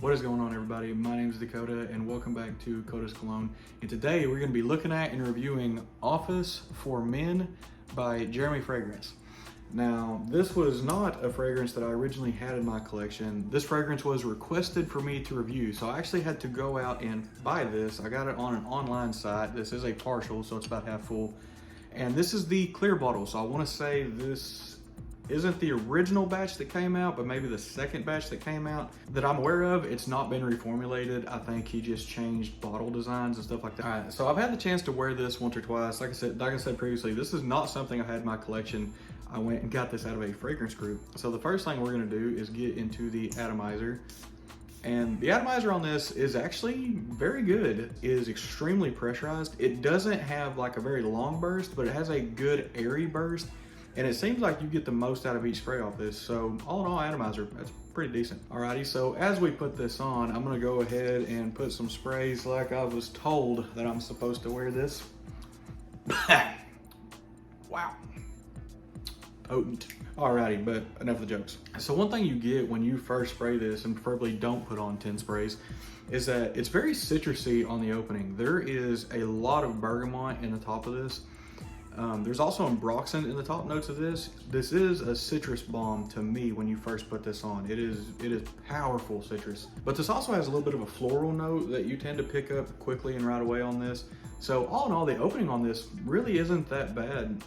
What is going on, everybody? My name is Dakota and welcome back to Cologne. And today we're going to be looking at and reviewing Office for Men by Jeremy Fragrance. Now, this was not a fragrance that I originally had in my collection. This fragrance was requested for me to review, so I actually had to go out and buy this. I got it on an online site. This is a partial, so it's about half full. And this is the clear bottle, so I want to say this isn't the original batch that came out, but maybe the second batch that came out that I'm aware of. It's not been reformulated. I think he just changed bottle designs and stuff like that. All right, so I've had the chance to wear this once or twice. Like I said previously, this is not something I had in my collection. I went and got this out of a fragrance group. So the first thing we're gonna do is get into the atomizer. And the atomizer on this is actually very good. It is extremely pressurized. It doesn't have like a very long burst, but it has a good airy burst. And it seems like you get the most out of each spray off this. So all in all, atomizer, that's pretty decent. Alrighty, so as we put this on, I'm gonna go ahead and put some sprays like I was told that I'm supposed to wear this. Wow. Potent. Alrighty, but enough of the jokes. So one thing you get when you first spray this, and preferably don't put on 10 sprays, is that it's very citrusy on the opening. There is a lot of bergamot in the top of this. There's also ambroxan in the top notes of this. This is a citrus bomb to me when you first put this on. It is powerful citrus. But this also has a little bit of a floral note that you tend to pick up quickly and right away on this. So all in all, the opening on this really isn't that bad.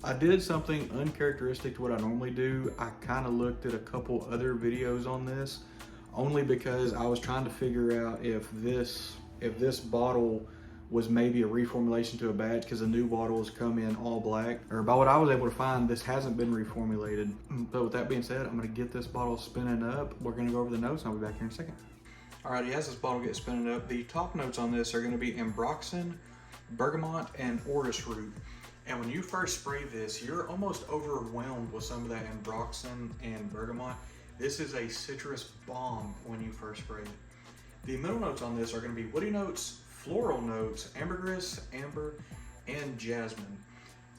I did something uncharacteristic to what I normally do. I kind of looked at a couple other videos on this, only because I was trying to figure out if this bottle was maybe a reformulation to a batch, because the new bottles come in all black. Or by what I was able to find, this hasn't been reformulated. But with that being said, I'm gonna get this bottle spinning up. We're gonna go over the notes and I'll be back here in a second. Alrighty, as this bottle gets spinning up, the top notes on this are gonna be ambroxan, bergamot, and orris root. And when you first spray this, you're almost overwhelmed with some of that ambroxan and bergamot. This is a citrus bomb when you first spray it. The middle notes on this are gonna be woody notes, floral notes, ambergris, amber, and jasmine.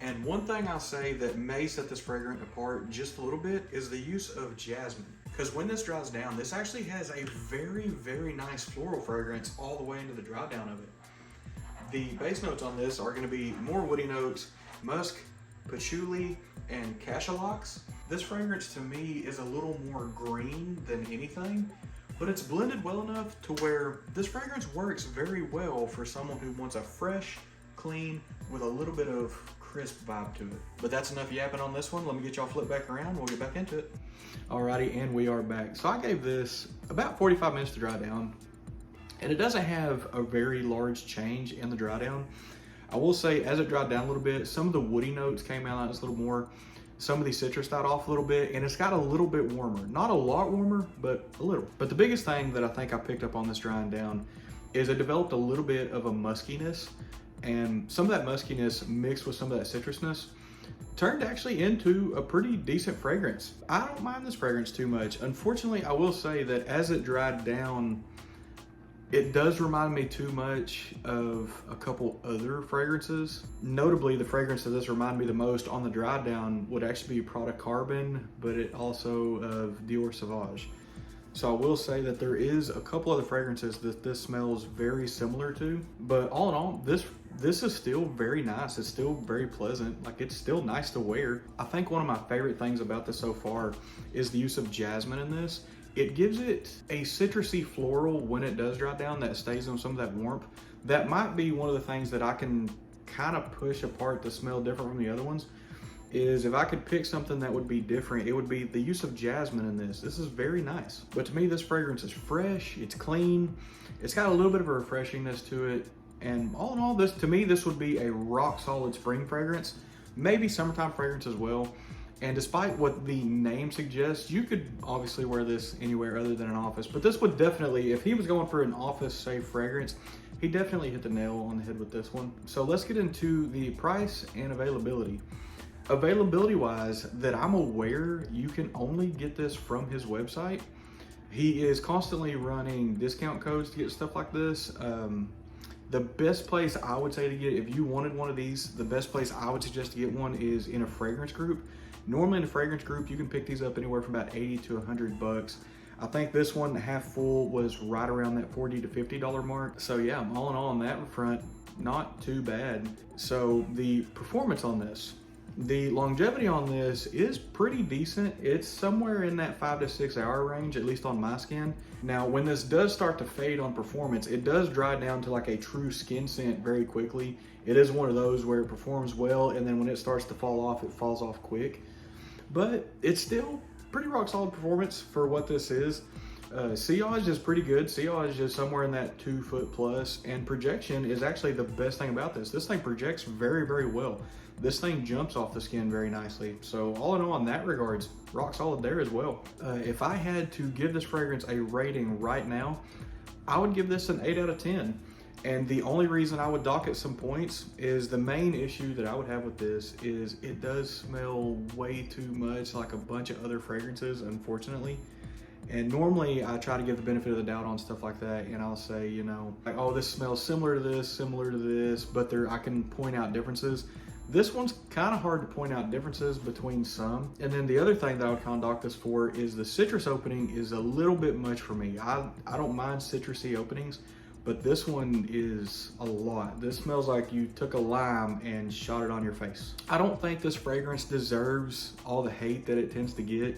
And one thing I'll say that may set this fragrance apart just a little bit is the use of jasmine. Because when this dries down, this actually has a very, very nice floral fragrance all the way into the dry down of it. The base notes on this are gonna be more woody notes, musk, patchouli, and cachalox. This fragrance to me is a little more green than anything, but it's blended well enough to where this fragrance works very well for someone who wants a fresh, clean, with a little bit of crisp vibe to it. But that's enough yapping on this one. Let me get y'all flipped back around. We'll get back into it. Alrighty, and we are back. So I gave this about 45 minutes to dry down, and it doesn't have a very large change in the dry down. I will say, as it dried down a little bit, some of the woody notes came out just a little more. Some of the citrus died off a little bit, and it's got a little bit warmer. Not a lot warmer, but a little. But the biggest thing that I think I picked up on this drying down is it developed a little bit of a muskiness, and some of that muskiness mixed with some of that citrusness turned actually into a pretty decent fragrance. I don't mind this fragrance too much. Unfortunately, I will say that as it dried down, it does remind me too much of a couple other fragrances. Notably, the fragrance that this reminded me the most on the dry down would actually be Prada Carbon, but it also of Dior Sauvage. So I will say that there is a couple other fragrances that this smells very similar to, but all in all, this is still very nice. It's still very pleasant. Like, it's still nice to wear. I think one of my favorite things about this so far is the use of jasmine in this. It gives it a citrusy floral when it does dry down that stays on some of that warmth. That might be one of the things that I can kind of push apart to smell different from the other ones, is if I could pick something that would be different, it would be the use of jasmine in this. This is very nice. But to me, this fragrance is fresh, it's clean, it's got a little bit of a refreshingness to it. And all in all, this to me, this would be a rock solid spring fragrance, maybe summertime fragrance as well. And despite what the name suggests, you could obviously wear this anywhere other than an office, but this would definitely, if he was going for an office safe fragrance, he definitely hit the nail on the head with this one. So let's get into the price and availability. Availability wise, that I'm aware, you can only get this from his website. He is constantly running discount codes to get stuff like this. The best place I would say to get, if you wanted one of these, the best place I would suggest to get one is in a fragrance group. Normally in a fragrance group, you can pick these up anywhere from about 80 to 100 bucks. I think this one, half full, was right around that $40 to $50 mark. So yeah, all in all on that front, not too bad. So the performance on this, the longevity on this is pretty decent. It's somewhere in that 5 to 6 hour range, at least on my skin. Now, when this does start to fade on performance, it does dry down to like a true skin scent very quickly. It is one of those where it performs well, and then when it starts to fall off, it falls off quick. But it's still pretty rock solid performance for what this is. Sillage is pretty good. Sillage is somewhere in that 2 foot plus, and projection is actually the best thing about this. This thing projects very, very well. This thing jumps off the skin very nicely. So all in all, in that regards, rock solid there as well. If I had to give this fragrance a rating right now, I would give this an 8 out of 10. And the only reason I would dock it some points is the main issue that I would have with this is it does smell way too much like a bunch of other fragrances, unfortunately. And normally I try to give the benefit of the doubt on stuff like that, and I'll say, you know, like, oh, this smells similar to this, but I can point out differences. This one's kind of hard to point out differences between some. And then the other thing that I would kind of dock this for is the citrus opening is a little bit much for me. I don't mind citrusy openings, but this one is a lot. This smells like you took a lime and shot it on your face. I don't think this fragrance deserves all the hate that it tends to get.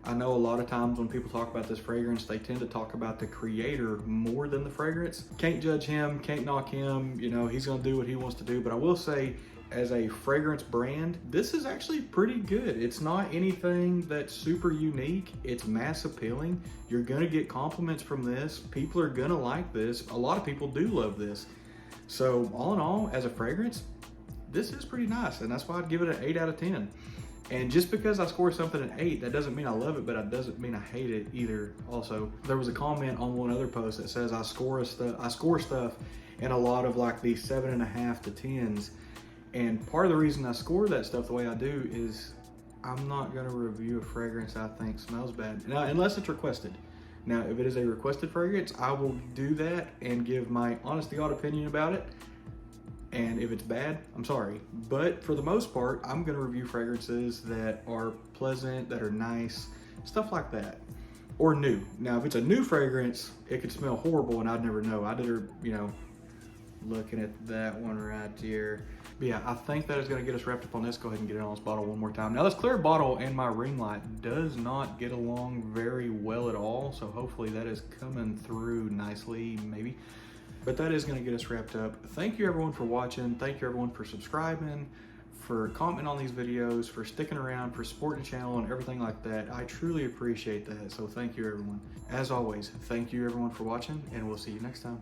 I know a lot of times when people talk about this fragrance, they tend to talk about the creator more than the fragrance. Can't judge him, can't knock him, you know, he's gonna do what he wants to do. But I will say, as a fragrance brand, this is actually pretty good. It's not anything that's super unique. It's mass appealing. You're gonna get compliments from this. People are gonna like this. A lot of people do love this. So all in all, as a fragrance, this is pretty nice, and that's why I'd give it an 8 out of 10. And just because I score something an 8, that doesn't mean I love it, but it doesn't mean I hate it either. Also, there was a comment on one other post that says I score stuff in a lot of like these 7.5 to 10s. And part of the reason I score that stuff the way I do is I'm not gonna review a fragrance I think smells bad. Now, unless it's requested. Now, if it is a requested fragrance, I will do that and give my honest to God opinion about it. And if it's bad, I'm sorry. But for the most part, I'm gonna review fragrances that are pleasant, that are nice, stuff like that. Or new. Now, if it's a new fragrance, it could smell horrible and I'd never know. You know, looking at that one right here. But yeah, I think that is gonna get us wrapped up on this. Go ahead and get it on this bottle one more time. Now, this clear bottle and my ring light does not get along very well at all. So hopefully that is coming through nicely, maybe. But that is gonna get us wrapped up. Thank you everyone for watching. Thank you everyone for subscribing, for commenting on these videos, for sticking around, for supporting the channel and everything like that. I truly appreciate that. So thank you everyone. As always, thank you everyone for watching, and we'll see you next time.